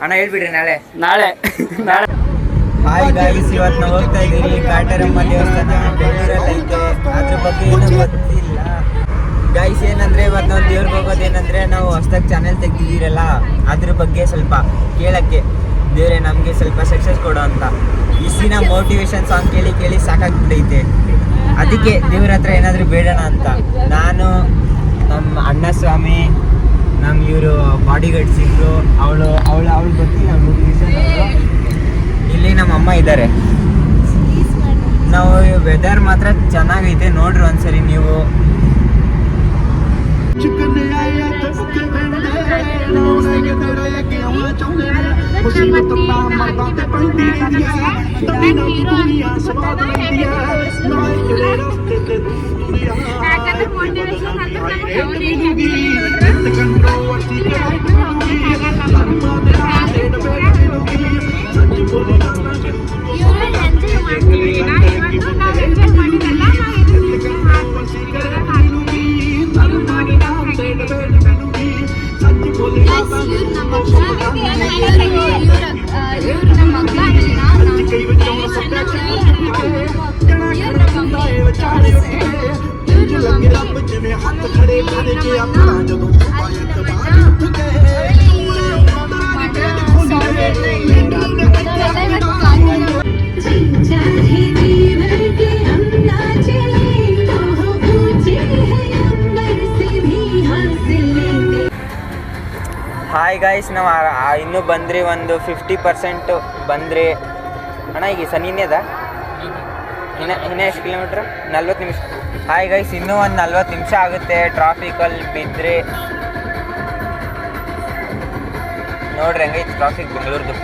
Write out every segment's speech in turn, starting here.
ಅಣ್ಣ ಹೇಳ್ಬಿಡ್ರಿ ನಾಳೆ ನಾಳೆ ಹಾಯ್ ಗಾಯ್ಸ್, ಇವತ್ತು ನಾವು ಹೋಗ್ತಾ ಇದ್ದೀರಿ ಕಾಟರಮ್ಮ ದೇವಸ್ಥಾನ ಬೆಂಗಳೂರಲ್ಲಿ ಐತೆ. ಅದ್ರ ಬಗ್ಗೆ ಏನೂ ಗೊತ್ತಿಲ್ಲ ಗಾಯ್ಸ್. ಏನಂದ್ರೆ ಇವತ್ತು ನಾವು ದೇವ್ರಿಗೆ ಹೋಗೋದೇನಂದ್ರೆ ನಾವು ಹೊಸ್ದಾಗಿ ಚಾನೆಲ್ ತೆಗ್ದಿದ್ದೀರಲ್ಲ, ಅದ್ರ ಬಗ್ಗೆ ಸ್ವಲ್ಪ ಕೇಳಕ್ಕೆ ದೇವ್ರೆ ನಮಗೆ ಸ್ವಲ್ಪ ಸಕ್ಸಸ್ ಕೊಡೋ ಅಂತ. ಇಷ್ಟಿನ ಮೋಟಿವೇಶನ್ ಸಾಂಗ್ ಕೇಳಿ ಕೇಳಿ ಸಾಕಾಗ್ಬಿಟ್ಟೈತೆ. ಅದಕ್ಕೆ ದೇವ್ರ ಹತ್ರ ಏನಾದರೂ ಬೇಡೋಣ ಅಂತ ನಾನು, ನಮ್ಮ ಅಣ್ಣ ಸ್ವಾಮಿ, ನಮ್ಮ ಇವರು ಬಾಡಿ ಗಾರ್ಡ್ಸ್ ಇದ್ರು, ಅವಳು ಗೊತ್ತಿಲ್ಲ ಮೋಟಿವೇಶನ್. ಇಲ್ಲಿ ನಮ್ಮ ಅಮ್ಮ ಇದ್ದಾರೆ. ನಾವು ವೆದರ್ ಮಾತ್ರ ಚೆನ್ನಾಗೈತೆ, ನೋಡ್ರಿ ಒಂದ್ಸರಿ ನೀವು. ಹಾಯ್ ಗಾಯ್ಸ್, ನಾವು ಇನ್ನೂ ಬಂದ್ರಿ ಒಂದು 50% ಬಂದ್ರಿ ಅಣ್ಣ. ಈಗ ಸನಿನೇದ ಇನ್ನೂ ಎಷ್ಟು ಕಿಲೋಮೀಟ್ರ್? 40 ನಿಮಿಷ. ಹಾಯ್ ಗೈಸ್, ಇನ್ನೂ ಒಂದು 40 ನಿಮಿಷ ಆಗುತ್ತೆ ಟ್ರಾಫಿಕಲ್ಲಿ ಬಿದ್ದರೆ. ನೋಡ್ರಿ ಹೆಂಗೈತೆ ಟ್ರಾಫಿಕ್ ಬೆಂಗಳೂರ್ದು.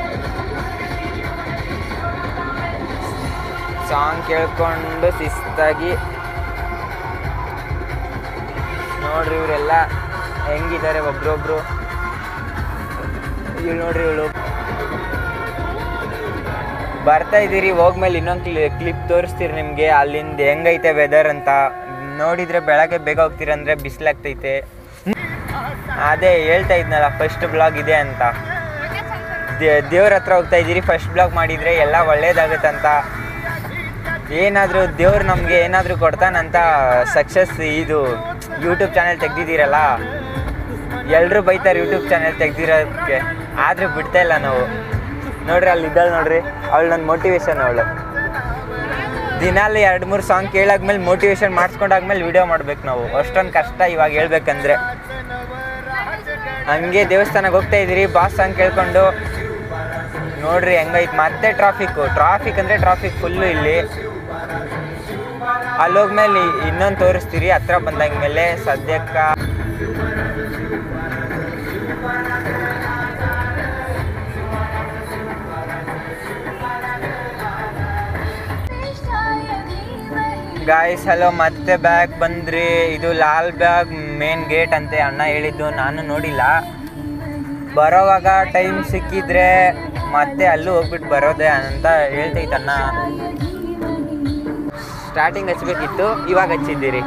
ಸಾಂಗ್ ಕೇಳ್ಕೊಂಡು ಶಿಸ್ತಾಗಿ ನೋಡ್ರಿ ಇವರೆಲ್ಲ ಹೆಂಗಿದ್ದಾರೆ ಒಬ್ರೊಬ್ರು. ಇವಳು ನೋಡ್ರಿ, ಇವಳು ಬರ್ತಾ ಇದ್ದೀರಿ. ಹೋಗ್ಮೇಲೆ ಇನ್ನೊಂದು ಕ್ಲಿಪ್ ತೋರಿಸ್ತೀರಿ ನಿಮಗೆ ಅಲ್ಲಿಂದ ಹೆಂಗೈತೆ ವೆದರ್ ಅಂತ. ನೋಡಿದರೆ ಬೆಳಗ್ಗೆ ಬೇಗ ಹೋಗ್ತೀರಂದರೆ ಬಿಸಿಲಾಗ್ತೈತೆ. ಅದೇ ಹೇಳ್ತಾ ಇದ್ನಲ್ಲ, ಫಸ್ಟ್ ಬ್ಲಾಗ್ ಇದೆ ಅಂತ. ದೇವ್ರ ಹತ್ರ ಹೋಗ್ತಾ ಇದ್ದೀರಿ. ಫಸ್ಟ್ ಬ್ಲಾಗ್ ಮಾಡಿದರೆ ಎಲ್ಲ ಒಳ್ಳೇದಾಗುತ್ತಂತ. ಏನಾದರೂ ದೇವ್ರು ನಮಗೆ ಏನಾದರೂ ಕೊಡ್ತಾನಂತ ಸಕ್ಸಸ್. ಇದು ಯೂಟ್ಯೂಬ್ ಚಾನೆಲ್ ತೆಗ್ದಿದ್ದೀರಲ್ಲ, ಎಲ್ಲರೂ ಬೈತಾರೆ ಯೂಟ್ಯೂಬ್ ಚಾನೆಲ್ ತೆಗ್ದಿರೋದಕ್ಕೆ, ಆದರೂ ಬಿಡ್ತಾ ಇಲ್ಲ ನಾವು. ನೋಡ್ರಿ ಅಲ್ಲಿ ಇದ್ದಾಳೆ ನೋಡ್ರಿ, ಅವಳು ನನ್ನ ಮೋಟಿವೇಶನ್. ಅವಳು ದಿನಾಲು 2-3 ಸಾಂಗ್ ಕೇಳಾದ್ಮೇಲೆ ಮೋಟಿವೇಶನ್ ಮಾಡಿಸ್ಕೊಂಡಾದ್ಮೇಲೆ ವಿಡಿಯೋ ಮಾಡ್ಬೇಕು ನಾವು. ಅಷ್ಟೊಂದು ಕಷ್ಟ ಇವಾಗ ಹೇಳ್ಬೇಕಂದ್ರೆ. ಹಂಗೆ ದೇವಸ್ಥಾನಕ್ಕೆ ಹೋಗ್ತಾ ಇದ್ದೀರಿ, ಬಾಸ್ ಸಾಂಗ್ ಕೇಳ್ಕೊಂಡು. ನೋಡ್ರಿ ಹೆಂಗೈತೆ ಮತ್ತೆ ಟ್ರಾಫಿಕ್ ಅಂದರೆ ಟ್ರಾಫಿಕ್ ಫುಲ್ಲು ಇಲ್ಲಿ. ಅಲ್ಲೋಗ್ಮೇಲೆ ಇನ್ನೊಂದು ತೋರಿಸ್ತೀರಿ ಹತ್ರ ಬಂದಾದ್ಮೇಲೆ. ಸದ್ಯಕ್ಕೆ ಗಾಯ್ಸ್ ಹಲೋ, ಮತ್ತೆ ಬ್ಯಾಗ್ ಬಂದ್ರಿ. ಇದು ಲಾಲ್ ಬಾಗ್ ಮೇನ್ ಗೇಟ್ ಅಂತೆ ಅಣ್ಣ ಹೇಳಿದ್ದು, ನಾನು ನೋಡಿಲ್ಲ. ಬರೋವಾಗ ಟೈಮ್ ಸಿಕ್ಕಿದ್ರೆ ಮತ್ತೆ ಅಲ್ಲೂ ಹೋಗ್ಬಿಟ್ಟು ಬರೋದೆ ಅಂತ ಹೇಳ್ತೈತೆ ಅಣ್ಣ. ಸ್ಟಾರ್ಟಿಂಗ್ ಹಚ್ಬೇಕಿತ್ತು, ಇವಾಗ ಹಚ್ಚಿದ್ದೀರಿ,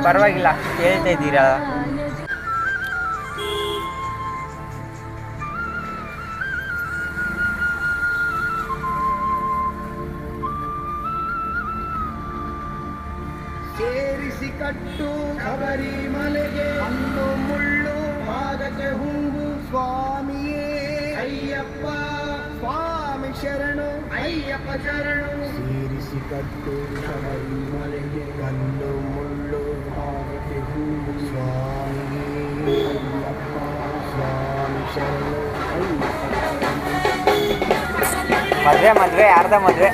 ಪರವಾಗಿಲ್ಲ ಹೇಳ್ತಾ ಇದ್ದೀರಾ. ಸೇರಿಸಿ ಕಟ್ಟು ಶಬರಿಮಲೆಗೆ ಹಣ್ಣು ಮುಳ್ಳು ಪಾದಕ್ಕೆ ಹೂವು ಸ್ವಾಮಿಯೇ ಅಯ್ಯಪ್ಪ ಸ್ವಾಮಿ ಶರಣು ಅಯ್ಯಪ್ಪ ಶರಣು. ಸೇರಿಸಿ ಕಟ್ಟು ಶಬರಿಮಲೆಗೆ ಹಣ್ಣು ಮುಳ್ಳು ಪಾದಕ್ಕೆ ಹೂವು ಸ್ವಾಮಿಯೇ ಅಯ್ಯಪ್ಪ ಸ್ವಾಮಿ ಶರಣು ಅಯ್ಯಪ್ಪ. ಮದುವೆ ಅರ್ಧ ಮದುವೆ.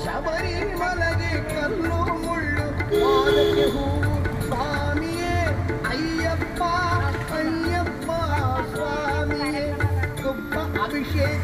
ಶಬರಿಮಲೆಗೆ ಕಲ್ಲು ಮುಳ್ಳು ಪಾದಕ್ಕೆ ಹೂವು ಸ್ವಾಮಿಯೇ ಅಯ್ಯಪ್ಪ ಅಯ್ಯಪ್ಪ ಸ್ವಾಮಿಯೇ. ತುಪ್ಪ ಅಭಿಷೇಕ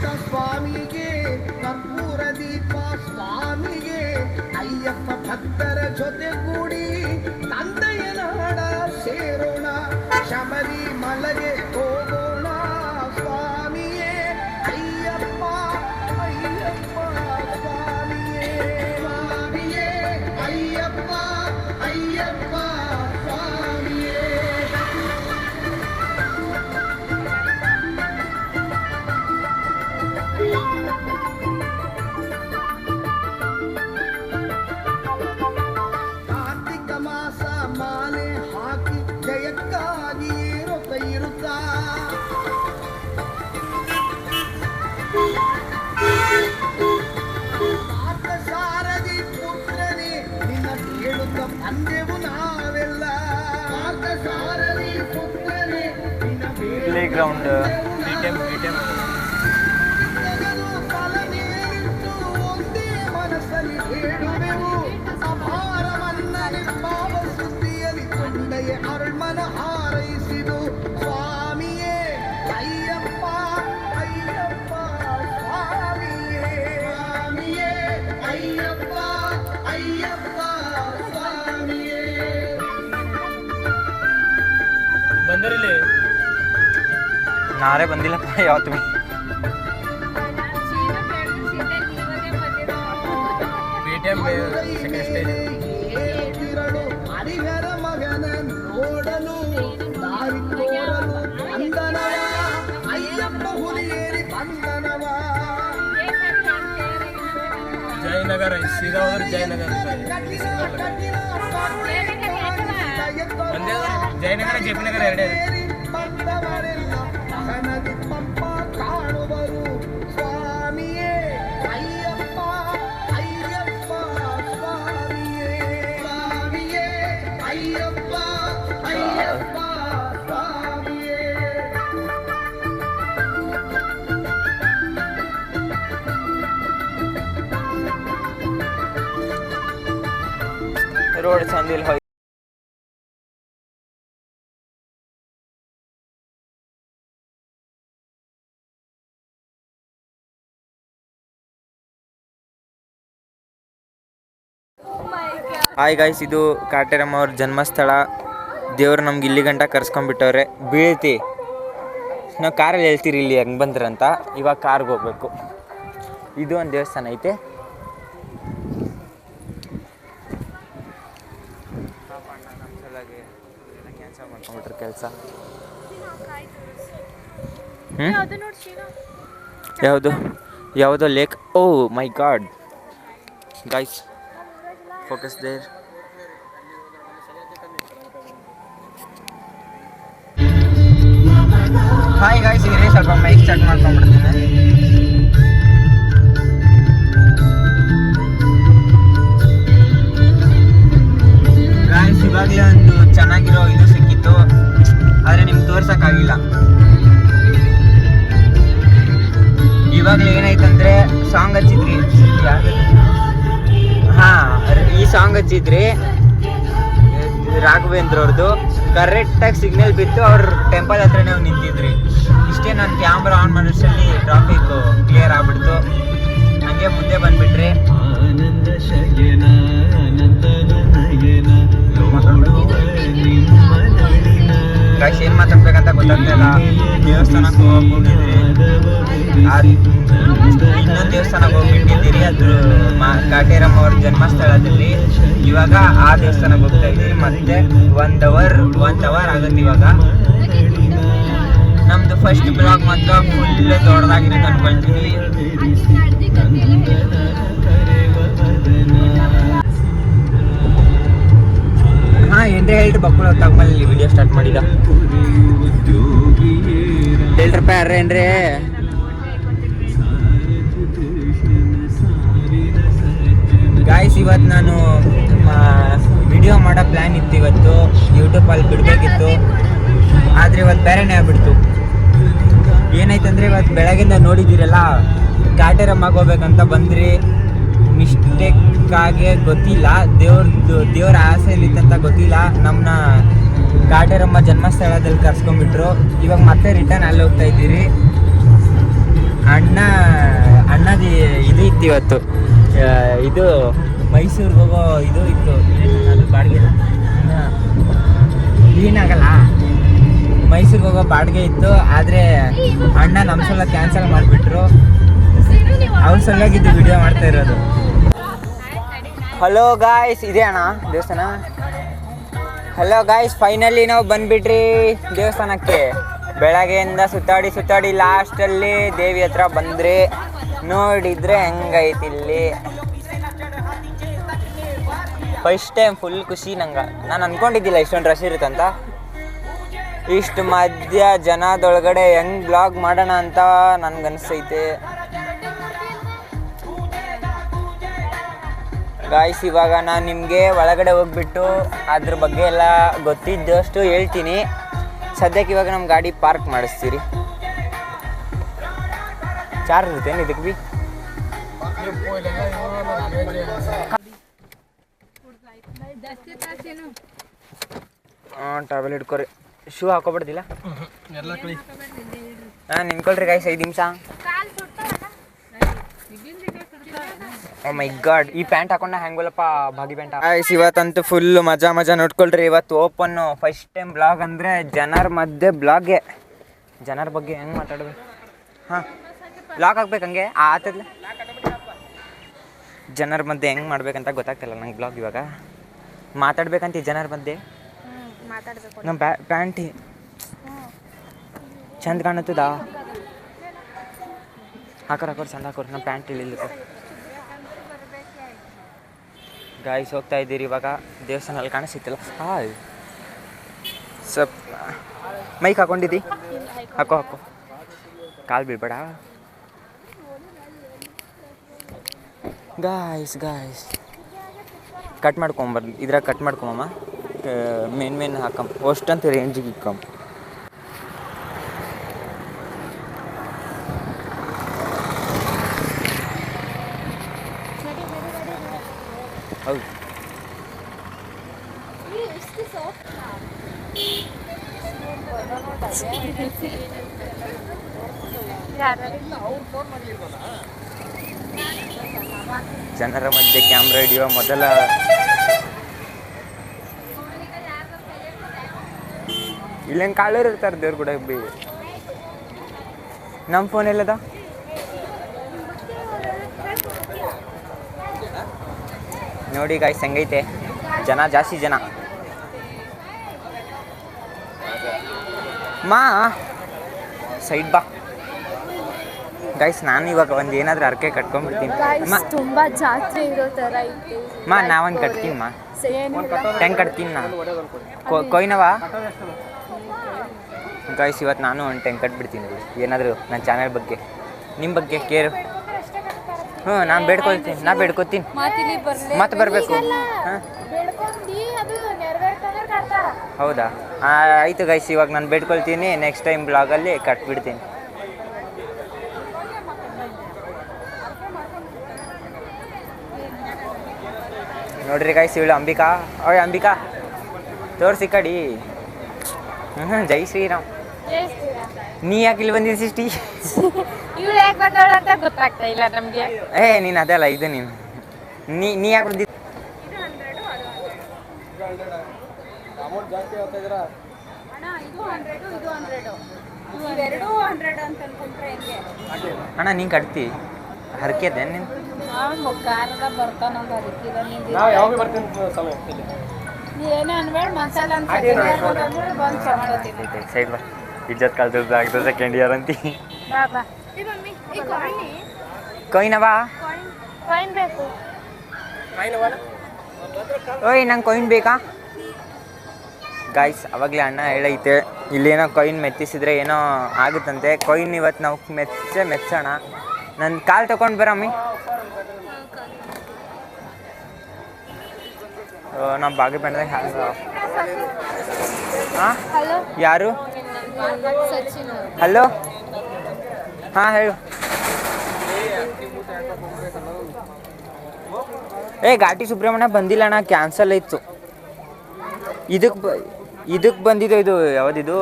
ಮಾಲೆ ಹಾಕಿ ಜಯಕ್ಕಾಗಿ ಇರುತ್ತಾ ಸಾರದಿ ಪುತ್ರನೇ ನಿನ್ನ ಕೇಳುತ್ತ ಬಂದೆವು ನಾವೆಲ್ಲ ಸಾರದಿ ಪುತ್ರನೇ ನಿನ್ನ ಪ್ಲೇ ಗ್ರೌಂಡ್ ಒಂದೇ ಮನಸ್ಸಲ್ಲಿ ಹೇಳುವೆವು ಅಪಾರ ಮನ್ನನೆ ಪಾಪ ಸುದ್ದಿಯಲ್ಲಿ ಕೊಂಡೆಯೇ ಅರುಳ್ಮನ ಹಾರೈಸಿದು ಸ್ವಾಮಿಯೇ ಅಯ್ಯಪ್ಪ ಅಯ್ಯಪ್ಪ ಸ್ವಾಮಿಯೇ ಸ್ವಾಮಿಯೇ ಅಯ್ಯಪ್ಪ ಅಯ್ಯಪ್ಪ ಸ್ವಾಮಿಯೇ ಬಂದರಲ್ಲಿ ನಾರೇ ಬಂದಿಲ್ಲಪ್ಪ ಯಾವತ್ತು ಪೇಟಿಎಂ ಸೆಕೆಂಡ್ ಸ್ಟೇಜ್ ಹರಿಹರ ಮಗನ ನೋಡಲು ದಾರಿ ತೋರಲು ಬಂದನವ ಅಯ್ಯಪ್ಪ ಹುಲಿಯೇರಿ ಬಂದನವ ಜಯನಗರ ಸೀದಾ ಹೋದ್ರೆ ಜಯನಗರ ಒಂದೇ ಜಯನಗರ ಜೆಪಿ ನಗರ ಎರಡೇ ಬಂದವರೆಲ್ಲ ಮಗನದಿ ಪಂಪ ಕಾಣುವರು ಸ್ವಾಮಿಯೇ ಅಯ್ಯಪ್ಪ ಅಯ್ಯಪ್ಪ ಸ್ವಾಮಿಯೇ ಸ್ವಾಮಿಯೇ ಅಯ್ಯಪ್ಪ ಅಯ್ಯಪ್ಪ ಸ್ವಾಮಿಯೇ ರೋಡ್ ಚಂದಿಲ್ ಹೋಯ್ ಹಾಯ್ ಗಾಯ್ಸ್, ಇದು ಕಾಟೇರಮ್ಮ ಅವ್ರ ಜನ್ಮಸ್ಥಳ. ದೇವ್ರು ನಮ್ಗೆ ಇಲ್ಲಿ ಗಂಟ ಕರ್ಸ್ಕೊಂಡ್ಬಿಟ್ಟವ್ರೆ. ಬೀಳ್ತಿ ನಾವು ಕಾರಲ್ಲಿ ಹೇಳ್ತೀರಿ ಇಲ್ಲಿ ಹೆಂಗೆ ಬಂದ್ರಂತ. ಇವಾಗ ಕಾರ್ಗೆ ಹೋಗ್ಬೇಕು. ಇದು ಒಂದು ದೇವಸ್ಥಾನ ಐತೆ. ಕ್ಯಾನ್ಸಲ್ ಮಾಡ್ಕೊಂಡ್ಬಿಟ್ರೆ ಕೆಲಸ. ಯಾವುದು ಯಾವುದೋ lake. Oh my god guys, focus there. Hi guys, ಇದ್ರೆ ಸ್ವಲ್ಪ ಮೈಕ್ ಸ್ಟಾರ್ಟ್ ಮಾಡ್ಕೊಂಡ್ಬಿಡ್ತೀನಿ. ಗಾಯ್ಸ್, ಇವಾಗಲೇ ಒಂದು ಚೆನ್ನಾಗಿರೋ ಇದು ಸಿಕ್ಕಿತ್ತು, ಆದರೆ ನಿಮ್ಗೆ ತೋರ್ಸೋಕ್ಕಾಗಿಲ್ಲ. ಇವಾಗಲೇ ಏನಾಯ್ತಂದ್ರೆ ಸಾಂಗ್ ಹಚ್ಚಿದ್ರಿ. ಹಾಂ, ಈ ಸಾಂಗ್ ಹಚ್ಚಿದ್ರಿ ರಾಘವೇಂದ್ರ ಅವ್ರದ್ದು. ಕರೆಕ್ಟಾಗಿ ಸಿಗ್ನಲ್ ಬಿತ್ತು, ಅವ್ರ ಟೆಂಪಲ್ ಹತ್ರ ನೀವು ನಿಂತಿದ್ರಿ. ಇಷ್ಟೇ, ನಾನು ಕ್ಯಾಮ್ರಾ ಆನ್ ಮಾಡೋಷ್ಟರಲ್ಲಿ ಟ್ರಾಫಿಕ್ ಕ್ಲಿಯರ್ ಆಗ್ಬಿಡ್ತು. ಹಂಗೆ ಮುಂದೆ ಬಂದ್ಬಿಟ್ರಿ. ಗಾಯ್ಸ್, ಏನು ಮಾತಾಡ್ಬೇಕಂತ ಗೊತ್ತಾಗ್ತಿಲ್ಲ. ದೇವಸ್ಥಾನಕ್ಕೆ ಹೋಗಿದ್ರಿ, ಇನ್ನೊಂದು ದೇವಸ್ಥಾನಕ್ಕೆ ಹೋಗ್ಬಿಟ್ಟಿದ್ದೀರಿ. ಅದ್ರ ಕಾಟೇರಮ್ಮ ಅವ್ರ ಜನ್ಮಸ್ಥಳದಲ್ಲಿ. ಇವಾಗ ಆ ದೇವಸ್ಥಾನಕ್ಕೆ ಹೋಗ್ತಾ ಇದ್ದೀವಿ. ಮತ್ತೆ ಒನ್ ಅವರ್ ಆಗುತ್ತೆ ಇವಾಗ. ನಮ್ದು ಫಸ್ಟ್ ಬ್ಲಾಗ್ ಮಾತ್ರ ಫುಲ್ ದೊಡ್ಡದಾಗಿರುತ್ತೆ ಅನ್ಕೊಳ್ತೀವಿ. ಹಾಂ, ಏನ್ರೆ ಹೇಳ್ರಿ ಬಕ್ಕಳು ತಗೊಂಬಲ್ಲಿ ವಿಡಿಯೋ ಸ್ಟಾರ್ಟ್ ಮಾಡಿದ. ಹೇಳ್ರಪ್ಪ ಯಾರ ಏನ್ರಿ. ಗಾಯ್ಸ್, ಇವತ್ತು ನಾನು ವಿಡಿಯೋ ಮಾಡೋ ಪ್ಲ್ಯಾನ್ ಇತ್ತು. ಇವತ್ತು ಯೂಟ್ಯೂಬಲ್ಲಿ ಬಿಡಬೇಕಿತ್ತು, ಆದರೆ ಇವತ್ತು ಬೇರೆನೇ ಆಗ್ಬಿಡ್ತು. ಏನಾಯ್ತಂದರೆ ಇವತ್ತು ಬೆಳಗ್ಗೆಯಿಂದ ನೋಡಿದ್ದೀರಲ್ಲ, ಕಾಟೇರಮ್ಮಗೆ ಹೋಗ್ಬೇಕಂತ ಬಂದ್ರಿ. ಮಿಸ್ಟೇಕಾಗಿ ಗೊತ್ತಿಲ್ಲ, ದೇವ್ರ ಆಸೆಯಲ್ಲಿತ್ತಂತ ಗೊತ್ತಿಲ್ಲ. ನಮ್ಮನ್ನ ಕಾಟೇರಮ್ಮ ಜನ್ಮಸ್ಥಳದಲ್ಲಿ ಕರ್ಸ್ಕೊಂಡ್ಬಿಟ್ರು. ಇವಾಗ ಮತ್ತೆ ರಿಟರ್ನ್ ಅಲ್ಲಿ ಹೋಗ್ತಾ ಇದ್ದೀರಿ. ಅಣ್ಣದ ಇದು ಇತ್ತು ಇವತ್ತು. ಇದು ಮೈಸೂರಿಗೆ ಹೋಗೋ ಇದು ಇತ್ತು. ಅದು ಬಾಡಿಗೆ ಏನಾಗಲ್ಲ, ಮೈಸೂರಿಗೆ ಹೋಗೋ ಬಾಡಿಗೆ ಇತ್ತು. ಆದರೆ ಅಣ್ಣ ನಮ್ಮ ಸಲ ಕ್ಯಾನ್ಸಲ್ ಮಾಡಿಬಿಟ್ರು. ಅವ್ರ ಸಲುವಾಗಿದ್ದು ವಿಡಿಯೋ ಮಾಡ್ತಾ ಇರೋದು. ಹಲೋ ಗಾಯ್ಸ್, ಇದೆ ಅಣ್ಣ ದೇವಸ್ಥಾನ. ಹಲೋ ಗಾಯ್ಸ್, ಫೈನಲಿ ನಾವು ಬಂದ್ಬಿಟ್ರಿ ದೇವಸ್ಥಾನಕ್ಕೆ. ಬೆಳಗ್ಗೆಯಿಂದ ಸುತ್ತಾಡಿ ಲಾಸ್ಟಲ್ಲಿ ದೇವಿ ಹತ್ರ ಬಂದ್ರಿ. ನೋಡಿದ್ರೆ ಹೆಂಗೈತಿ ಇಲ್ಲಿ. ಫಸ್ಟ್ ಟೈಮ್ ಫುಲ್ ಖುಷಿ ನಂಗೆ. ನಾನು ಅಂದ್ಕೊಂಡಿದ್ದಿಲ್ಲ ಇಷ್ಟೊಂದು ರಶ್ ಇರುತ್ತಂತ. ಇಷ್ಟು ಮಧ್ಯ ಜನದೊಳಗಡೆ ಹೆಂಗೆ ಬ್ಲಾಗ್ ಮಾಡೋಣ ಅಂತ ನನಗನ್ಸೈತೆ. ಗಾಯ್ಸ್, ಇವಾಗ ನಾನು ನಿಮಗೆ ಒಳಗಡೆ ಹೋಗ್ಬಿಟ್ಟು ಅದ್ರ ಬಗ್ಗೆ ಎಲ್ಲ ಗೊತ್ತಿದ್ದಷ್ಟು ಹೇಳ್ತೀನಿ. ಸದ್ಯಕ್ಕೆ ಇವಾಗ ನಮ್ಮ ಗಾಡಿ ಪಾರ್ಕ್ ಮಾಡಿಸ್ತೀರಿ. ಚಾರ್ಜ್ ಇರುತ್ತೇನು ಇದಕ್ಕೆ ಬಿ? ಹಾಂ, ಟ್ರಾವೆಲ್ ಹಿಡ್ಕೊರಿ. ಶೂ ಹಾಕೋಬಿಡ್ದಿಲ್ಲ? ಹಾಂ, ನಿಂತ್ಕೊಳ್ರಿ ಗಾಯ್ಸ್ 5 ನಿಮಿಷ. ಓ ಮೈ ಗಾಡ್, ಈ ಪ್ಯಾಂಟ್ ಹಾಕೊಂಡ ಹೆಂಗೋಲ್ಲಪ್ಪ, ಭಾಗಿ ಪ್ಯಾಂಟ್. ಗಾಯ್ಸ್, ಇವತ್ತಂತೂ ಫುಲ್ ಮಜಾ ನೋಡ್ಕೊಳ್ರಿ. ಇವತ್ತು ಓಪನ್ನು ಫಸ್ಟ್ ಟೈಮ್ ಬ್ಲಾಗ್ ಅಂದರೆ ಜನರ ಮಧ್ಯೆ ಬ್ಲಾಗ್ಗೆ. ಜನರ ಬಗ್ಗೆ ಹೆಂಗೆ ಮಾತಾಡ್ಬೇಕು? ಹಾಂ, ಬ್ಲಾಗ್ ಹಾಕ್ಬೇಕು ಹಂಗೆ ಆತದ್ಲ. ಜನರ ಮಧ್ಯೆ ಹೆಂಗೆ ಮಾಡ್ಬೇಕಂತ ಗೊತ್ತಾಗ್ತಿಲ್ಲ ನಂಗೆ. ಬ್ಲಾಗ್ ಇವಾಗ ಮಾತಾಡ್ಬೇಕಂತ ಜನರ ಮಧ್ಯೆ. ನಮ್ಮ ಪ್ಯಾಂಟ್ ಚಂದ ಕಾಣುತ್ತದ. ಹಾಕೋರು ಚಂದ ಹಾಕೋರು. ನಮ್ಮ ಪ್ಯಾಂಟ್ ಇಳಿಲಿಕ್ಕೆ ಗಾಯ್ಸ್ ಹೋಗ್ತಾ ಇದ್ದೀರಿ ಇವಾಗ. ದೇವಸ್ಥಾನಲ್ಲಿ ಕಾಣಿಸ್ತಿಲ್ಲ. ಹಾಯ್, ಸ್ವಲ್ಪ ಮೈಕ್ ಹಾಕೊಂಡಿದ್ದಿ? ಹಾಕೋ ಕಾಲು ಬೀಳ್ಬೇಡ. Guys cut ಮಾಡ್ಕೊಂಬರ್ಲಿ. ಇದ್ರಾಗ ಕಟ್ ಮಾಡ್ಕೊಂಬಮ್ಮ. ಮೇನ್ ಹಾಕಮ್ಮ. ಅಷ್ಟಂತ ರೇಂಜಿಗೆ ಇಕ್ಕಮ್ಮ. ಹೌದು, ಜನರ ಮಧ್ಯೆ ಕ್ಯಾಮ್ರಾ ಹಿಡಿಯುವ ಮೊದಲ ಇಲ್ಲೇನು ಕಾಳರು ಇರ್ತಾರೆ ದೇವ್ರ ಕೂಡ ಬಿ. ನಮ್ಮ ಫೋನ್ ಎಲ್ಲದ? ನೋಡಿ ಗಾಯ್ಸ್ ಹೆಂಗೈತೆ ಜನ, ಜಾಸ್ತಿ ಜನ. ಮಾ ಸೈಡ್ ಬಾ. ಗೈಸ್, ನಾನು ಇವಾಗ ಒಂದು ಏನಾದರೂ ಅರ್ಕೆ ಕಟ್ಕೊಂಡ್ಬಿಡ್ತೀನಿ. ತುಂಬಾ ಜಾತ್ರೆ ಇರೋ ಥರ ಐತೆ. ನಾವೊಂದು ಕಟ್ತೀನಿ ಹೆಂಗೆ ಕಟ್ತೀನಿ ನಾ? ಕೊಯ್ನವಾ ಗೈಸ್, ಇವತ್ತು ನಾನು ಒಂದು ಟೆಂಗ್ ಕಟ್ಬಿಡ್ತೀನಿ. ಏನಾದರೂ ನನ್ನ ಚಾನಲ್ ಬಗ್ಗೆ, ನಿಮ್ಮ ಬಗ್ಗೆ ಕೇರು. ಹ್ಞೂ, ನಾನು ಬೇಡ್ಕೊತೀನಿ. ಮತ್ತೆ ಬರಬೇಕು. ಹಾಂ, ಹೌದಾ? ಆಯಿತು ಗೈಸ್, ಇವಾಗ ನಾನು ಬೇಡ್ಕೊಳ್ತೀನಿ. Next time ಬ್ಲಾಗಲ್ಲಿ ಕಟ್ಬಿಡ್ತೀನಿ. ನೋಡ್ರಿ ಗೈಸ್, ಇವಳು ಅಂಬಿಕಾ. ಅಂಬಿಕಾ ತೋರಿಸಿ ಕಡಿ. ಜೈ ಶ್ರೀರಾಮ್. ನೀ ಯಾಕೆ ಇಲ್ಲಿ ಬಂದಿದ್ದಿ ಸಿಸ್ಟಿ? ಗೊತ್ತಾಗ್ತಾ ಇಲ್ಲ ನಮಗೆ. ನೀನು ಅದಲ್ಲ, ಇದು ನೀ ಯಾಕೆ ಬಂದಿದ್ದಿ? ಅಣ್ಣ, ನೀನು ಕಟ್ತಿ ಹರ್ಕೆದೆ ನೀನು? ಸೈಡ್ ಬಾ. ಇಜ್ಜತ್ ಕಲ್ತದ ಆಗ್ತದೆ ಸೆಕೆಂಡ್ ಇಯರ್ ಅಂತಿ. ಕೊಯ್ನವಾ? ಓಯ್, ನಂಗೆ ಕೊಯ್ನ್ ಬೇಕಾ? ಗಾಯ್ಸ್, ಅವಾಗಲೇ ಅಣ್ಣ ಹೇಳೈತೆ ಇಲ್ಲೇನೋ ಕೊಯ್ನ್ ಮೆತ್ತಿಸಿದ್ರೆ ಏನೋ ಆಗುತ್ತಂತೆ. ಕೊಯ್ನ್ ಇವತ್ತು ನಾವು ಮೆಚ್ಚೋಣ. ನನ್ನ ಕಾಲು ತಗೊಂಡು ಬರಮ್ಮಿ. ನಮ್ಮ ಬಾಗಿ ಬಂದಾಗ ಹಾಂ, ಯಾರು? ಹಲೋ, ಹಾಂ ಹೇಳು. ಘಾಟಿ ಸುಬ್ರಹ್ಮಣ್ಯ ಬಂದಿಲ್ಲ ಅಣ್ಣ, ಕ್ಯಾನ್ಸಲ್ ಆಯಿತು. ಇದಕ್ಕೆ ಬಂದಿದ್ದು. ಇದು ಯಾವುದಿದು?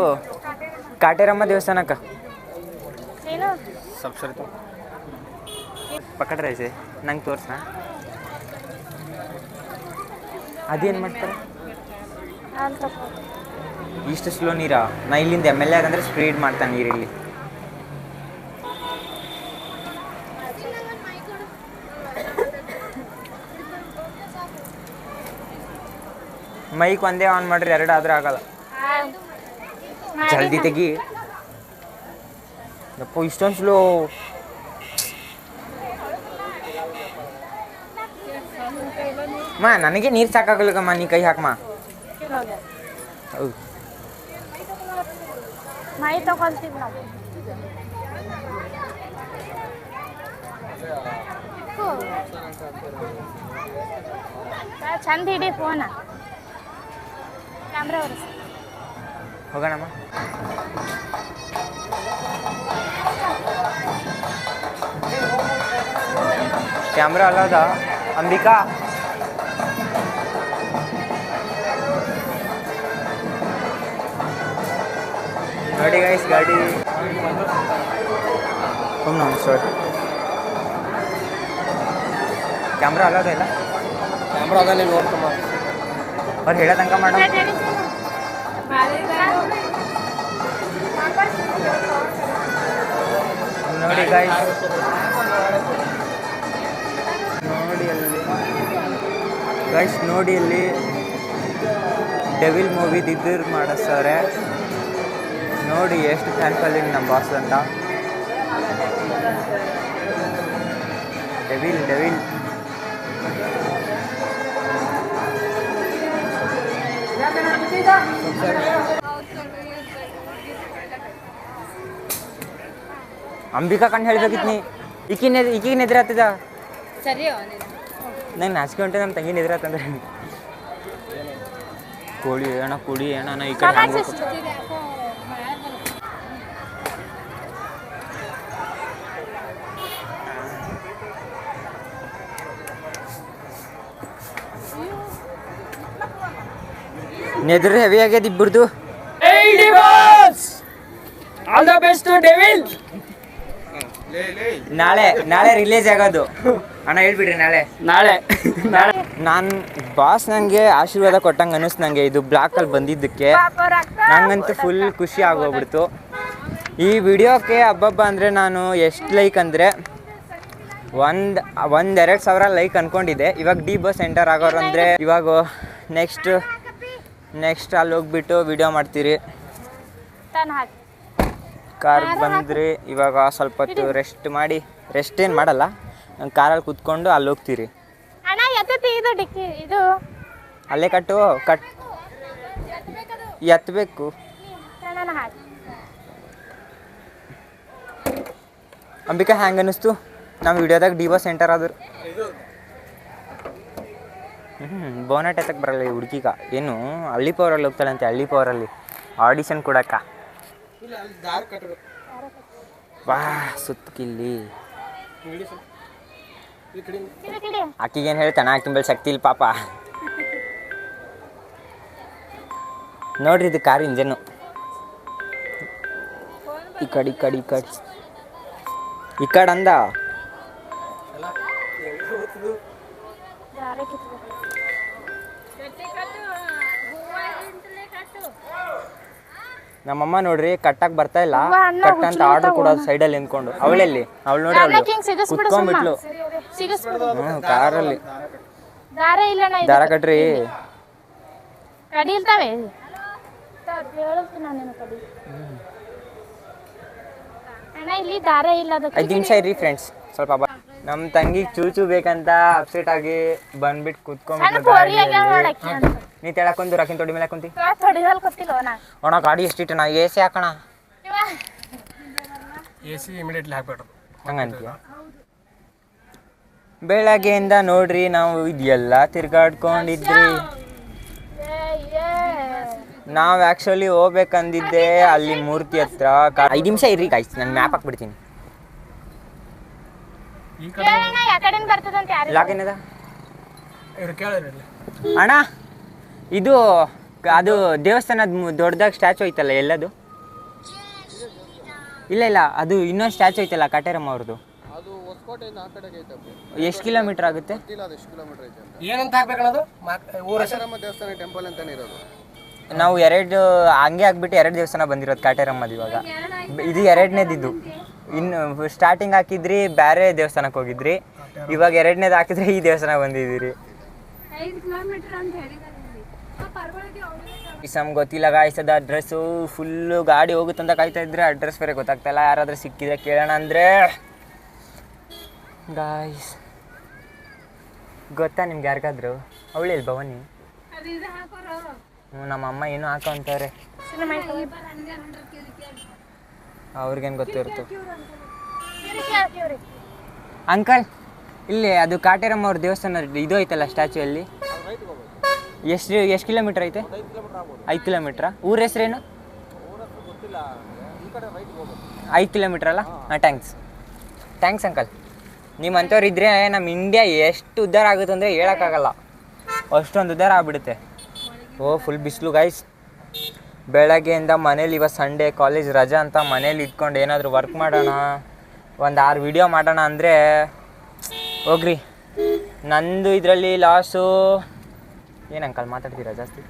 ಕಾಟೇರಮ್ಮ ದೇವಸ್ಥಾನಕ್ಕೆ. ಸಬ್ಸರ್ತು ಪಕ್ಕಡ ರೈಸೆ ನಂಗೆ ತೋರ್ಸ. ಅದೇನು ಮಾಡ್ತಾರೆ? ಇಷ್ಟು ಸ್ಲೋ ನೀರಾ? ನಾ ಇಲ್ಲಿಂದ MLA ಅಂದರೆ ಸ್ಪೀಡ್ ಮಾಡ್ತಾನೆ ನೀರಿಲ್ಲಿ. ಮೈಕ್ ಒಂದೇ ಆನ್ ಮಾಡ್ರಿ, 2 ಆದ್ರೆ ಆಗಲ್ಲ. ಜಲ್ದಿ ತೆಗಿ. ಯಪ್ಪ, ಇಷ್ಟೊಂದು ಸ್ಲೋ. ಮಾ ನನಗೆ ನೀರು ಸಾಕಾಗಲ್ಲಕ್ಕಮ್ಮ, ನೀ ಕೈ ಹಾಕಮ್ಮ. ಹೌದು ಮೈ ತಗೊಳ್ತೀವಿ ನಾವು. ಚಂದ ಹಿಡಿ ಫೋನ, ಕ್ಯಾಮ್ರಾ ಒರೆಸಿ. ಹೋಗೋಣಮ್ಮ. ಕ್ಯಾಮ್ರಾ ಅಲ್ಲದ ಅಂಬಿಕಾ. ನೋಡಿ ಗೈಸ್ ಗಾಡಿ ಕ್ಯಾಮ್ರಾ ಅಲ್ಲದ ಇಲ್ಲ, ಕ್ಯಾಮ್ರಾ ಅದನ್ನೇ ನೋಡ್ಕಮ್ಮ. ಅವ್ರು ಹೇಳೋ ತನಕ ಮಾಡ. ನೋಡಿ ಗೈಸ್, ನೋಡಿ ಅಲ್ಲಿ ಗೈಸ್, ನೋಡಿ ಅಲ್ಲಿ ಡೆವಿಲ್ ಮೂವಿ ಇದ್ರ ಮಾಡಿಸ್ತಾರೆ. ನೋಡಿ ಎಷ್ಟು ಫ್ಯಾನ್ ಫಾಲೋವಿಂಗ್ ನಮ್ಮ ಬಾಸ್ ಅಂತ. ಡೆವಿಲ್ ಡೆವಿಲ್ ಅಂಬಿಕಾ ಕಂಡು ಹೇಳ್ಬೇಕಿತ್ತು ನೀ. ಈಕಿನ ಎದುರಾಗ್ತದ ಸರಿ ನಂಗೆ ನಾಚಿಕೆ ಹೊಂಟೆ. ನಮ್ಮ ತಂಗಿನ ಎದುರಾತಂದ್ರೆ ಕೋಳಿ ಅಣ್ಣ ಕುಡಿ ಅಣ್ಣ ನಾ ಈ ಕಡೆ ಹಂಗೆ ನೆದ್ರು ಹೆವಿ ಆಗ್ಯದ ಇಬ್ಬರದು. All the best devil. ನಾಳೆ ರಿಲೀಸ್ ಆಗೋದು ಅಣ್ಣ, ಹೇಳ್ಬಿಡ್ರಿ ನಾಳೆ. ನಾನು ಬಾಸ್ ನನಗೆ ಆಶೀರ್ವಾದ ಕೊಟ್ಟಂಗೆ ಅನ್ನಿಸ್ತು ನನಗೆ ಇದು ಬ್ಲಾಕಲ್ಲಿ ಬಂದಿದ್ದಕ್ಕೆ. ನಂಗಂತೂ ಫುಲ್ ಖುಷಿ ಆಗೋಗ್ಬಿಡ್ತು. ಈ ವಿಡಿಯೋಕ್ಕೆ ಹಬ್ಬಬ್ಬ ಅಂದರೆ ನಾನು ಎಷ್ಟು ಲೈಕ್ ಅಂದರೆ 1-2 ಲೈಕ್ ಅಂದ್ಕೊಂಡಿದ್ದೆ. ಇವಾಗ ಡಿ ಬಸ್ ಎಂಟರ್ ಆಗೋರು ಅಂದರೆ ಇವಾಗ ನೆಕ್ಸ್ಟ್ ಅಲ್ಲಿ ಹೋಗ್ಬಿಟ್ಟು ವಿಡಿಯೋ ಮಾಡ್ತೀರಿ. ಕಾರ್ ಬಂದ್ರಿ ಇವಾಗ ಸ್ವಲ್ಪ ಹೊತ್ತು ರೆಸ್ಟ್ ಏನು ಮಾಡಲ್ಲ, ಕಾರಲ್ಲಿ ಕುತ್ಕೊಂಡು ಅಲ್ಲಿ ಹೋಗ್ತೀರಿ. ಅಲ್ಲೇ ಎತ್ತಬೇಕು. ಅಂಬಿಕಾ ಹ್ಯಾಂಗೆ ಅನ್ನಿಸ್ತು ನಮ್ಮ ವಿಡಿಯೋದಾಗ ಡಿ ಬಸ್ ಎಂಟರ್ ಆದ್ರು? ಬೋನಟ್ ಎತ್ತಕ್ಕೆ ಬರಲ್ಲ ಈ ಹುಡುಗಿಗ. ಏನು ಹಳ್ಳಿ ಪವರಲ್ಲಿ ಹೋಗ್ತಾಳಂತೆ, ಹಳ್ಳಿ ಪವರಲ್ಲಿ ಆಡಿಷನ್ ಕೊಡಕ್ಕ. ವಾ ಸುತ್ತಕಿಲ್ಲಿ ಆಕಿಗೇನು ಹೇಳ್ತಾನ, ಆಕಿನ ಮೇಲೆ ಶಕ್ತಿ ಇಲ್ಲ ಪಾಪ. ನೋಡ್ರಿ ಇದು ಕಾರ್ ಇಂಜನ್ನು. ಈ ಕಡೆ ಅಂದ ನಮ್ಮಮ್ಮ ನೋಡ್ರಿ ಕಟ್ಟಕ್ ಬರ್ತಾ ಇಲ್ಲ, ಕಟ್ ಅಂತ ಆರ್ಡರ್ ಕೊಡೋದು ಸೈಡಲ್ಲಿ ನಿಂತ್ಕೊಂಡು. ಅವಳು ನೋಡ್ರಿ ಕುತ್ಕೊಂಡ್ಬಿಟ್ಲು ಕಾರಲ್ಲಿ. ದಾರ ಕಟ್ರಿ. ಐದು ನಿಮಿಷ ಇರ್ರಿ ಫ್ರೆಂಡ್ಸ್, ಸ್ವಲ್ಪ ನಮ್ಮ ತಂಗಿಗೆ ಚೂಚು ಬೇಕಂತ ಅಪ್ಸೆಟ್ ಆಗಿ ಬಂದ್ಬಿಟ್ಟು ಕುತ್ಕೊಂಡ್ಬಿಟ್ಟು. ನೀ ತೆಳಕೊಂದು ರಾಕಿನ ತೊಡಿ ಮೇಲೆ ಹಾಕೊಂತಿ ಅಣ್ಣ. ಗಾಡಿ ಎಷ್ಟಿಟ್ಟು ನಾ ಎ ಸಿ ಹಾಕೋಣ. AC ಇಮಿಡಿಯೇಟ್ಲಿ ಹಾಕ್ಬೇಡ್ರಿ ಹಂಗಂತೀಯ? ಬೆಳಗ್ಗೆಯಿಂದ ನೋಡ್ರಿ ನಾವು ಇದೆಲ್ಲ ತಿರ್ಗಾಡ್ಕೊಂಡಿದ್ರಿ. ನಾವು ಆ್ಯಕ್ಚುಲಿ ಹೋಗ್ಬೇಕಂದಿದ್ದೆ ಅಲ್ಲಿ ಮೂರ್ತಿ ಹತ್ರ. 5 ನಿಮಿಷ ಇರ್ರಿ ಗಾಯ್ಸ್, ನಾನು ಮ್ಯಾಪ್ ಹಾಕ್ಬಿಡ್ತೀನಿ. ಲಾಗೇನದ ಅಣ್ಣ? ಇದು ಅದು ದೇವಸ್ಥಾನದ ದೊಡ್ಡದಾಗಿ ಸ್ಟ್ಯಾಚು ಐತಲ್ಲ, ಎಲ್ಲದು? ಇಲ್ಲ ಅದು ಇನ್ನೊಂದು ಸ್ಟ್ಯಾಚು ಐತಲ್ಲ ಕಾಟೇರಮ್ಮ ಅವ್ರದ್ದು. ಎಷ್ಟು ಕಿಲೋಮೀಟರ್ ಆಗುತ್ತೆ? ಏನಂತ ಹಾಕ್ಬೇಕನ್ನೋದು ದೇವಸ್ಥಾನ ಟೆಂಪಲ್ ಅಂತಾನೆ ಇರೋದು. ನಾವು ಹಂಗೆ ಆಗ್ಬಿಟ್ಟು 2 ದೇವಸ್ಥಾನ ಬಂದಿರೋದು ಕಾಟೇರಮ್ಮದು. ಇವಾಗ ಇದು 2ನೇದಿದ್ದು. ಇನ್ನು ಸ್ಟಾರ್ಟಿಂಗ್ ಹಾಕಿದ್ರಿ ಬೇರೆ ದೇವಸ್ಥಾನಕ್ಕೆ ಹೋಗಿದ್ರಿ, ಇವಾಗ 2ನೇದು ಹಾಕಿದ್ರೆ ಈ ದೇವಸ್ಥಾನ ಬಂದಿದ್ದೀರಿ. ಇಸಮ್ ಗೊತ್ತಿಲ್ಲ ಗಾಯ್ಸದ ಅಡ್ರೆಸ್ಸು. ಫುಲ್ಲು ಗಾಡಿ ಹೋಗುತ್ತಂತ ಕಾಯ್ತಾ ಇದ್ರೆ ಅಡ್ರೆಸ್ ಬೇರೆ ಗೊತ್ತಾಗ್ತಾಯಿಲ್ಲ. ಯಾರಾದ್ರೂ ಸಿಕ್ಕಿದ್ರೆ ಕೇಳೋಣ ಅಂದರೆ. ಗಾಯ್ಸ್ ಗೊತ್ತಾ ನಿಮ್ಗೆ ಯಾರಿಗಾದ್ರು? ಅವಳು ಇಲ್ಲಿ ಭವಾನಿ ನಮ್ಮ ಅಮ್ಮ ಏನೋ ಹಾಕೋ ಅಂತಾರೆ ಅವ್ರಿಗೇನು ಗೊತ್ತಿರುತ್ತೆ ಅಂಕಲ್ ಇಲ್ಲಿ ಅದು ಕಾಟೇರಮ್ಮ ಅವ್ರ ದೇವಸ್ಥಾನ ಇದು ಐತಲ್ಲ ಸ್ಟ್ಯಾಚು ಅಲ್ಲಿ ಎಷ್ಟು ಕಿಲೋಮೀಟ್ರ್ ಐತೆ 5 ಕಿಲೋಮೀಟ್ರಾ ಊರ ಹೆಸ್ರೇನು 5 ಕಿಲೋಮೀಟ್ರ್ ಅಲ್ಲ ಹಾಂ ಥ್ಯಾಂಕ್ಸ್ ಅಂಕಲ್ ನಿಮ್ಮಂಥವ್ರು ಇದ್ದರೆ ನಮ್ಮ ಇಂಡಿಯಾ ಎಷ್ಟು ಉದ್ಧಾರ ಆಗುತ್ತೆ ಅಂದರೆ ಹೇಳೋಕ್ಕಾಗಲ್ಲ ಅಷ್ಟೊಂದು ಉದ್ಧಾರ ಆಗ್ಬಿಡುತ್ತೆ ಫುಲ್ ಬಿಸಿಲು ಗೈಸ್ ಬೆಳಗ್ಗೆಯಿಂದ ಮನೇಲಿ ಇವತ್ತು ಸಂಡೇ ಕಾಲೇಜ್ ರಜಾ ಅಂತ ಮನೇಲಿ ಇಟ್ಕೊಂಡು ಏನಾದರೂ ವರ್ಕ್ ಮಾಡೋಣ ಒಂದು 6 ವಿಡಿಯೋ ಮಾಡೋಣ ಅಂದರೆ ಹೋಗ್ರಿ ನಂದು ಇದರಲ್ಲಿ ಲಾಸು ಏನು ಅಂಕಲ್ ಮಾತಾಡ್ತೀರಾ ಜಾಸ್ತಿ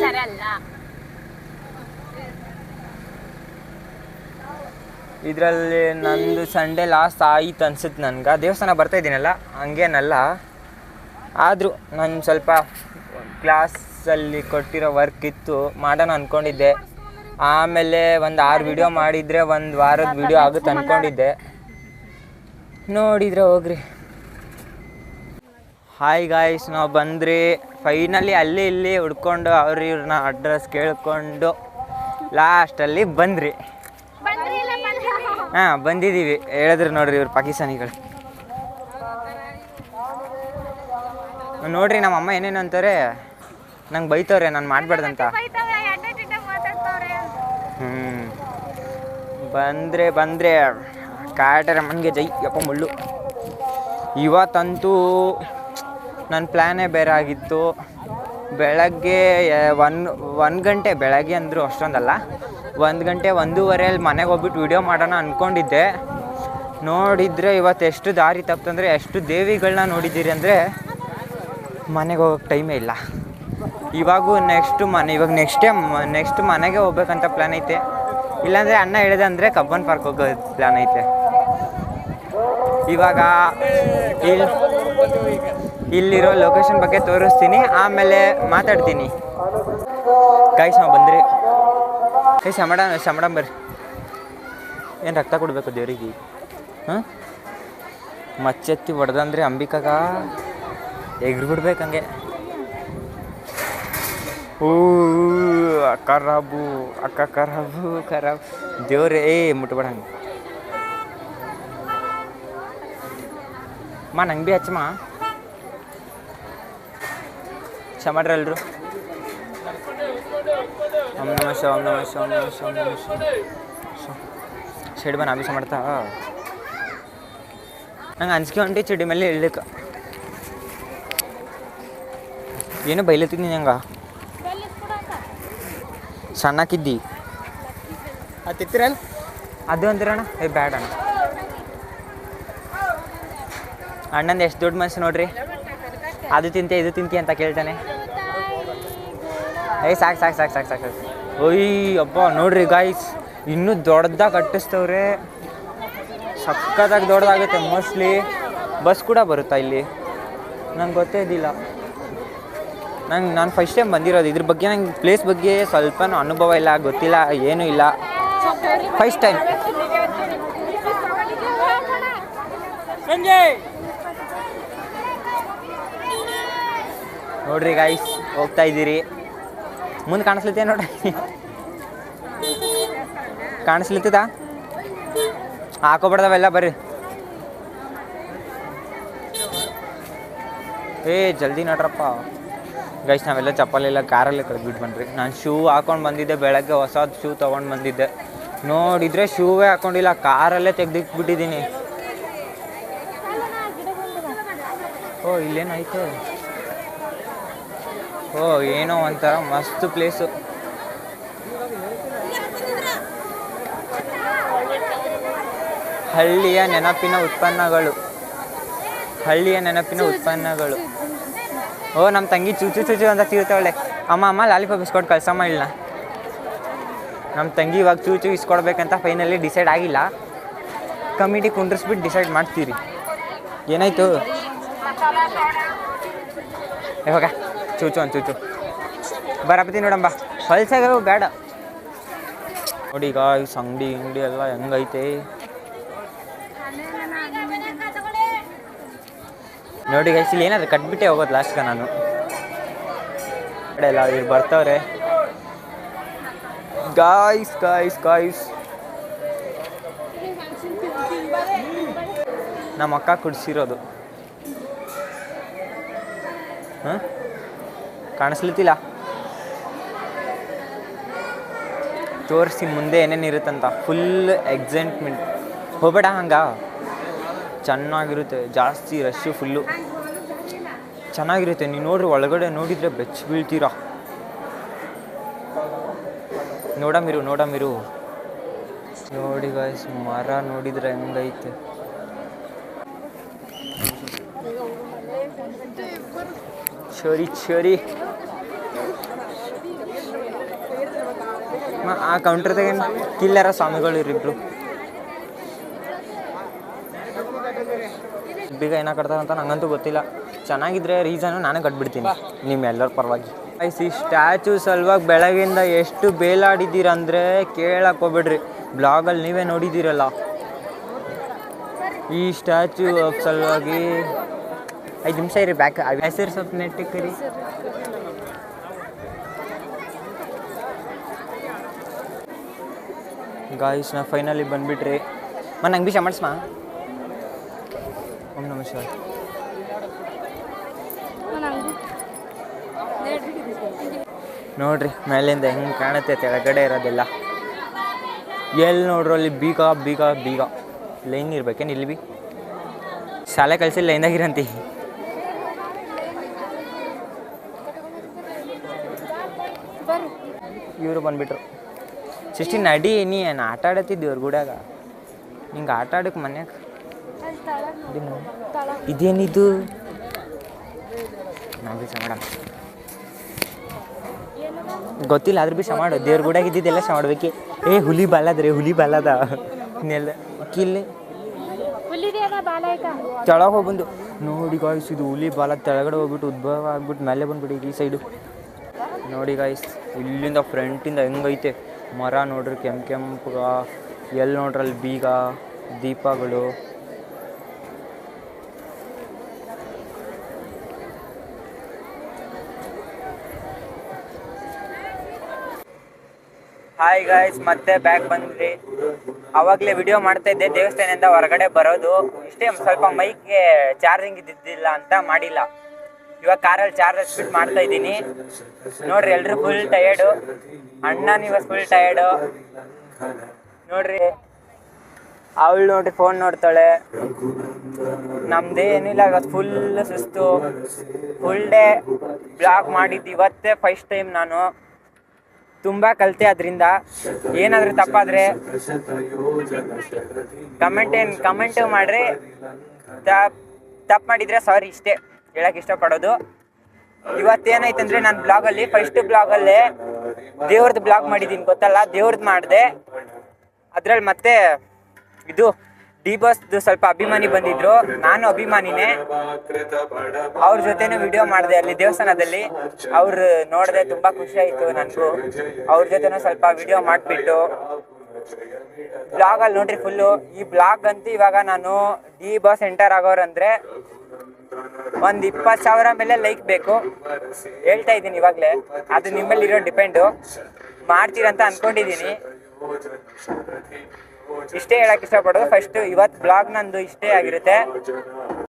ಸರಿ ಅಲ್ಲ ಇದರಲ್ಲಿ ನಂದು ಸಂಡೇ ಲಾಸ್ ಆಯ್ತು ಅನ್ಸುತ್ತೆ ನನಗೆ ದೇವಸ್ಥಾನ ಬರ್ತಾಯಿದ್ದೀನಲ್ಲ ಹಂಗೇನಲ್ಲ ಆದರೂ ನಾನು ಸ್ವಲ್ಪ ಕ್ಲಾಸಲ್ಲಿ ಕೊಟ್ಟಿರೋ ವರ್ಕ್ ಇತ್ತು ಮಾಡೋಣ ಅಂದ್ಕೊಂಡಿದ್ದೆ ಆಮೇಲೆ ಒಂದು 6 ವಿಡಿಯೋ ಮಾಡಿದರೆ ಒಂದು ವಾರದ ವಿಡಿಯೋ ಆಗುತ್ತೆ ಅಂದ್ಕೊಂಡಿದ್ದೆ ನೋಡಿದರೆ ಹೋಗ್ರಿ ಹಾಯ್ ಗಾಯ್ಸ್ ನಾವು ಬಂದ್ರಿ ಫೈನಲಿ ಅಲ್ಲಿ ಇಲ್ಲಿ ಹುಡ್ಕೊಂಡು ಇವ್ರನ್ನ ಅಡ್ರೆಸ್ ಕೇಳ್ಕೊಂಡು ಲಾಸ್ಟಲ್ಲಿ ಬಂದ್ರಿ ಹಾಂ ಬಂದಿದ್ದೀವಿ ಹೇಳಿದ್ರು ನೋಡ್ರಿ ಇವ್ರು ಪಾಕಿಸ್ತಾನಿಗಳು ನೋಡ್ರಿ ನಮ್ಮ ಅಮ್ಮ ಏನೇನು ಅಂತಾರೆ ನಂಗೆ ಬೈತವ್ರೆ ನಾನು ಮಾಡಬಾರ್ದಂತ ಬಂದರೆ ಕಾಟೇರಮ್ಮನಿಗೆ ಜೈ ಯಪ್ಪ ಮುಳ್ಳು ಇವತ್ತಂತೂ ನನ್ನ ಪ್ಲ್ಯಾನೇ ಬೇರೆ ಆಗಿತ್ತು ಬೆಳಗ್ಗೆ 1 ಗಂಟೆ ಬೆಳಗ್ಗೆ ಅಂದರು ಅಷ್ಟೊಂದಲ್ಲ 1 ಗಂಟೆ 1:30 ಮನೆಗೆ ಹೋಗ್ಬಿಟ್ಟು ವಿಡಿಯೋ ಮಾಡೋಣ ಅಂದ್ಕೊಂಡಿದ್ದೆ ನೋಡಿದರೆ ಇವತ್ತು ಎಷ್ಟು ದಾರಿ ತಪ್ಪಂದರೆ ಎಷ್ಟು ದೇವಿಗಳನ್ನ ನೋಡಿದ್ದೀರಿ ಅಂದರೆ ಮನೆಗೆ ಹೋಗೋಕ್ಕೆ ಟೈಮೇ ಇಲ್ಲ ಇವಾಗೂ ನೆಕ್ಸ್ಟ್ ಮನೆಗೆ ಹೋಗ್ಬೇಕಂತ ಪ್ಲ್ಯಾನ್ ಐತೆ ಇಲ್ಲಾಂದರೆ ಅಣ್ಣ ಹೇಳಿದೆ ಅಂದರೆ ಕಬ್ಬನ್ ಪಾರ್ಕ್ ಹೋಗೋ ಪ್ಲ್ಯಾನ್ ಐತೆ ಇವಾಗ ಇಲ್ಲಿರೋ ಲೊಕೇಶನ್ ಬಗ್ಗೆ ತೋರಿಸ್ತೀನಿ ಆಮೇಲೆ ಮಾತಾಡ್ತೀನಿ ಗೈಸ್ ನಾವು ಬಂದ್ರಿ ಶಮಡ ಬರ್ರಿ ಏನು ರಕ್ತ ಕೊಡಬೇಕು ದೇವರಿಗೆ ಹಾಂ ಮಚ್ಚೆತ್ತಿ ಹೊಡೆದಂದ್ರೆ ಅಂಬಿಕಾಗ ಎಗ್ರಿಬಿಡ್ಬೇಕು ಹಂಗೆ ಖರಾಬು ಖರಾಬ್ ದೇವ್ರೇ ಮುಟ್ಬೇಡ ಹಂಗೆ ನಂಗೆ ಭೀ ಹಚ್ಚಮ್ಮ ಶಮಡ್ರಲ್ರು ಓಂ ನಮಃ ಶಿವಾಯ ಶೆಡ್ ಬನ್ನ ಅಭಿಷೇಕ ಮಾಡ್ತಾ ನಂಗೆ ಅಂಜಿಕೆ ಹೊಂಟಿ ಚಡ್ಡಿ ಮೇಲೆ ಇಳ್ಲಿಕ್ಕೆ ಏನು ಬೈಲತ್ತಿದ್ನಿ ನಂಗೆ ಸಣ್ಣಕ್ಕಿದ್ದಿ ಅದು ತಿತ್ತಿರೇನು ಅದು ಅಂತೀರಣ್ಣ ಬ್ಯಾಡ ಅಣ್ಣ ಅಣ್ಣಂದು ಎಷ್ಟು ದೊಡ್ಡ ಮನಸ್ಸು ನೋಡ್ರಿ ಅದು ತಿಂತೆ ಇದು ತಿಂತಿ ಅಂತ ಕೇಳ್ತಾನೆ ಸಾಕು ಓಯ್ ಅಪ್ಪ ನೋಡ್ರಿ ಗಾಯ್ಸ್ ಇನ್ನೂ ದೊಡ್ಡದಾಗಿ ಕಟ್ಟಿಸ್ತವ್ರೆ ಸಕ್ಕತ್ತಾಗಿ ದೊಡ್ಡದಾಗುತ್ತೆ ಮೋಸ್ಟ್ಲಿ ಬಸ್ ಕೂಡ ಬರುತ್ತಾ ಇಲ್ಲಿ ನಂಗೆ ಗೊತ್ತೇ ಇದ್ದಿಲ್ಲ ನಾನು ಫಸ್ಟ್ ಟೈಮ್ ಬಂದಿರೋದು ಇದ್ರ ಬಗ್ಗೆ ನಂಗೆ ಪ್ಲೇಸ್ ಬಗ್ಗೆ ಸ್ವಲ್ಪ ಅನುಭವ ಇಲ್ಲ ಗೊತ್ತಿಲ್ಲ ಏನೂ ಇಲ್ಲ ಫಸ್ಟ್ ಟೈಮ್ ನೋಡ್ರಿ ಗಾಯ್ಸ್ ಹೋಗ್ತಾ ಇದ್ದೀರಿ ಮುಂದೆ ಕಾಣಿಸ್ಲಿತ್ತೆ ನೋಡ್ರಿ ಕಾಣಿಸ್ಲಿತ್ತದ ಹಾಕೋಬಿಡ್ದವೆಲ್ಲ ಬರ್ರಿ ಜಲ್ದಿ ನಡ್ರಪ್ಪ ಗೈಸ್ ನಾವೆಲ್ಲ ಚಪ್ಪಲೆಲ್ಲ ಕಾರಲ್ಲೇ ಕಳೆದ್ಬಿಟ್ಟು ಬನ್ರಿ ನಾನು ಶೂ ಹಾಕೊಂಡು ಬಂದಿದ್ದೆ ಬೆಳಗ್ಗೆ ಹೊಸದು ಶೂ ತೊಗೊಂಡು ಬಂದಿದ್ದೆ ನೋಡಿದರೆ ಶೂವೇ ಹಾಕ್ಕೊಂಡಿಲ್ಲ ಕಾರಲ್ಲೇ ತೆಗ್ದಿಟ್ಬಿಟ್ಟಿದ್ದೀನಿ ಇಲ್ಲೇನೈತೆ ಏನೋ ಒಂಥರ ಮಸ್ತ್ ಪ್ಲೇಸು ಹಳ್ಳಿಯ ನೆನಪಿನ ಉತ್ಪನ್ನಗಳು ನಮ್ಮ ತಂಗಿ ಚೂಚು ಅಂತ ತಿಳ್ತಾವಳೆ ಅಮ್ಮ ಲಾಲಿಪಾಪ್ ಇಸ್ಕೊಟ್ಟು ಕಳ್ಸಮ್ಮ ಇಲ್ಲ ನಮ್ಮ ತಂಗಿ ಇವಾಗ ಚೂಚು ಇಸ್ಕೊಡ್ಬೇಕಂತ ಫೈನಲಿ ಡಿಸೈಡ್ ಆಗಿಲ್ಲ ಕಮಿಟಿ ಕುಂಡ್ರಿಸ್ಬಿಟ್ಟು ಡಿಸೈಡ್ ಮಾಡ್ತೀರಿ ಏನಾಯ್ತು ಇವಾಗ ಚೂಚು ಬರಪತಿ ನೋಡಂಬ ಹೊಲ್ಸಾಗ ಬೇಡ ನೋಡಿ ಈಗ ಅಂಗಡಿ ಎಲ್ಲ ಹೆಂಗೈತೆ ನೋಡಿ ಗೈಸ್ ಇಲ್ಲಿ ಏನಾದ್ರು ಕಟ್ಬಿಟ್ಟೆ ಹೋಗೋದು ಲಾಸ್ಟ್ಗೆ ನಾನು ಕಡೆ ಎಲ್ಲ ಇವ್ರು ಬರ್ತವ್ರೆ ಗಾಯ್ಸ್ ಗಾಯ್ಸ್ ಗಾಯ್ಸ್ ನಮ್ಮ ಅಕ್ಕ ಕುಡಿಸಿರೋದು ಹಾಂ ಕಾಣಿಸ್ಲಿತ್ತಿಲ್ಲ ತೋರಿಸಿ ಮುಂದೆ ಏನೇನು ಇರುತ್ತಂತ ಫುಲ್ ಎಕ್ಸೈಟ್ಮೆಂಟ್ ಹೋಗ್ಬೇಡ ಹಂಗ ಚೆನ್ನಾಗಿರುತ್ತೆ ಜಾಸ್ತಿ ರಶ್ಶು ಫುಲ್ಲು ಚೆನ್ನಾಗಿರುತ್ತೆ ನೀವು ನೋಡ್ರಿ ಒಳಗಡೆ ನೋಡಿದರೆ ಬೆಚ್ಚ ಬೀಳ್ತೀರಾ ನೋಡಮಿರು ನೋಡಿ ಗಾಯ್ಸ್ ಮರ ನೋಡಿದ್ರೆ ಹೆಂಗೈತೆ ಚರಿ ಆ ಕೌಂಟ್ರದಾಗ ಕಿಲ್ಲರ ಸ್ವಾಮಿಗಳು ಇರಿಬ್ರು ಬೀಗ ಏನ ಕಟ್ತಾರೆ ಅಂತ ನಂಗಂತೂ ಗೊತ್ತಿಲ್ಲ ಚೆನ್ನಾಗಿದ್ರೆ ರೀಸನು ನಾನೇ ಕಟ್ಬಿಡ್ತೀನಿ ನಿಮ್ಮೆಲ್ಲರ ಪರವಾಗಿ ಈ ಸ್ಟ್ಯಾಚು ಸಲುವಾಗಿ ಬೆಳಗಿಂದ ಎಷ್ಟು ಬೇಲಾಡಿದ್ದೀರಂದರೆ ಕೇಳಕ್ಕೆ ಹೋಗ್ಬಿಡ್ರಿ ಬ್ಲಾಗಲ್ಲಿ ನೀವೇ ನೋಡಿದ್ದೀರಲ್ಲ ಈ ಸ್ಟ್ಯಾಚು ಸಲುವಾಗಿ 5 ನಿಮಿಷ ಇರಿ ಬ್ಯಾಕ್ ಹೆಸರು ಸ್ವಲ್ಪ ನೆಟ್ಟಿಕ್ಕರಿ ಗಾಯ್ಸ್ ನಾ ಫೈನಲಿ ಬಂದ್ಬಿಟ್ರಿ ನಂಗೆ ಭೀ ಮಾಡಿಸ್ಮಾ ಓಂ ನಮಃ ಶಿವಾಯ ನೋಡ್ರಿ ಮೇಲಿಂದ ಹೆಂಗೆ ಕಾಣುತ್ತೆ ಕೆಳಗಡೆ ಇರೋದೆಲ್ಲ ಎಲ್ಲಿ ನೋಡ್ರು ಅಲ್ಲಿ ಬೀಗ ಲೈನ್ ಇರ್ಬೇಕೇನು ಇಲ್ಲಿ ಭೀ ಶಾಲೆ ಕಳಿಸಿ ಲೈನ್ದಾಗಿರಂತಿ ಇವರು ಬಂದ್ಬಿಟ್ರು ಸಿಸ್ಟಿ ನಡಿ ನೀ ಏನು ಆಟ ಆಡತ್ತಿದ್ದಿ ಅವ್ರ ಗುಡ್ಯಾಗ ಹಿಂಗೆ ಆಟ ಆಡಕ್ಕೆ ಮನ್ಯಾಗ ಇದೇನಿದು ನಾವು ಭೀ ಸಮಾಡ ಗೊತ್ತಿಲ್ಲ ಆದ್ರೂ ಭೀ ಸಮಾಡು ದೇವ್ರ ಗುಡ್ಯಾಗ ಇದ್ದಿದ್ದೆಲ್ಲ ಸಮಾಡ್ಬೇಕು ಹುಲಿ ಬಾಲದ್ರಿ ಹುಲಿ ಬಾಲದ ಇನ್ನೆಲ್ಲ ಕಿಲ್ಲಿ ಕೆಳಗೆ ಹೋಗ್ಬಂದು ನೋಡಿ ಗಾಯ್ಸ್ ಇದು ಹುಲಿ ಬಾಲ ಕೆಳಗಡೆ ಹೋಗ್ಬಿಟ್ಟು ಉದ್ಭವ ಆಗ್ಬಿಟ್ಟು ಮೇಲೆ ಬಂದ್ಬಿಡಿ ಈ ಸೈಡು ನೋಡಿ ಗಾಯ್ಸ್ ಇಲ್ಲಿಂದ ಫ್ರಂಟಿಂದ ಹೆಂಗೈತೆ ಮರ ನೋಡ್ರಿ ಕೆಂಪುಗ ಎಲ್ಲಿ ನೋಡ್ರಿ ಅಲ್ಲಿ ಬೀಗ ದೀಪಗಳು ಹಾಯ್ ಗಾಯ್ಸ್ ಮತ್ತೆ ಬ್ಯಾಕ್ ಬಂದ್ರಿ ಅವಾಗಲೇ ವಿಡಿಯೋ ಮಾಡ್ತಾ ಇದ್ದೆ ದೇವಸ್ಥಾನದಿಂದ ಹೊರಗಡೆ ಬರೋದು ಇಷ್ಟೇ ಸ್ವಲ್ಪ ಮೈಕ್ಗೆ ಚಾರ್ಜಿಂಗ್ ಇದ್ದಿದ್ದಿಲ್ಲ ಅಂತ ಮಾಡಿಲ್ಲ ಇವಾಗ ಕಾರಲ್ಲಿ ಚಾರ್ಜ್ ಹಚ್ಬಿಟ್ಟು ಮಾಡ್ತಾ ಇದ್ದೀನಿ ನೋಡ್ರಿ ಎಲ್ರು ಫುಲ್ ಟಯರ್ಡು ಅಣ್ಣ ನೀವು ಫುಲ್ ಟಯರ್ಡು ನೋಡ್ರಿ ಅವಳು ನೋಡ್ರಿ ಫೋನ್ ನೋಡ್ತಾಳೆ ನಮ್ದು ಏನಿಲ್ಲ ಇವತ್ತು ಫುಲ್ ಸುಸ್ತು ಫುಲ್ ಡೇ ಬ್ಲಾಗ್ ಮಾಡಿದ್ದು ಇವತ್ತೇ ಫಸ್ಟ್ ಟೈಮ್ ನಾನು ತುಂಬ ಕಲಿತೆ ಅದರಿಂದ ಏನಾದರೂ ತಪ್ಪಾದರೆ ಕಮೆಂಟ್ ಮಾಡಿರಿ ತಪ್ಪು ಮಾಡಿದರೆ ಸಾರಿ ಇಷ್ಟೇ ಹೇಳಕ್ಕೆ ಇಷ್ಟಪಡೋದು ಇವತ್ತೇನಾಯ್ತಂದರೆ ನಾನು ಬ್ಲಾಗಲ್ಲಿ ಫಸ್ಟ್ ಬ್ಲಾಗಲ್ಲೇ ದೇವ್ರದ್ದು ಬ್ಲಾಗ್ ಮಾಡಿದ್ದೀನಿ ಗೊತ್ತಲ್ಲ ದೇವ್ರದ್ದು ಮಾಡಿದೆ ಅದರಲ್ಲಿ ಮತ್ತೆ ಇದು ಡಿ ಬಾಸ್ದು ಸ್ವಲ್ಪ ಅಭಿಮಾನಿ ಬಂದಿದ್ರು ನಾನು ಅಭಿಮಾನಿನೇ ಅವ್ರ ಜೊತೆನೂ ವಿಡಿಯೋ ಮಾಡಿದೆ ಅಲ್ಲಿ ದೇವಸ್ಥಾನದಲ್ಲಿ ಅವ್ರು ನೋಡಿದೆ ತುಂಬ ಖುಷಿ ಆಯಿತು ನನಗೂ ಅವ್ರ ಜೊತೆನೂ ಸ್ವಲ್ಪ ವಿಡಿಯೋ ಮಾಡಿಬಿಟ್ಟು ಬ್ಲಾಗಲ್ಲಿ ನೋಡ್ರಿ ಫುಲ್ಲು ಈ ಬ್ಲಾಗ್ ಅಂತೂ ಇವಾಗ ನಾನು ಡಿ ಬಾಸ್ ಎಂಟರ್ ಆಗೋರಂದ್ರೆ ಒಂದು 20,000 ಮೇಲೆ ಲೈಕ್ ಬೇಕು ಹೇಳ್ತಾ ಇದ್ದೀನಿ ಇವಾಗಲೇ ಅದು ನಿಮ್ಮಲ್ಲಿರೋ ಡಿಪೆಂಡು ಮಾಡ್ತೀರಂತ ಅಂದ್ಕೊಂಡಿದ್ದೀನಿ ಇಷ್ಟೇ ಹೇಳಕ್ಕೆ ಇಷ್ಟಪಡೋದು ಫಸ್ಟ್ ಇವತ್ತು ಬ್ಲಾಗ್ ನಂದು ಇಷ್ಟೇ ಆಗಿರುತ್ತೆ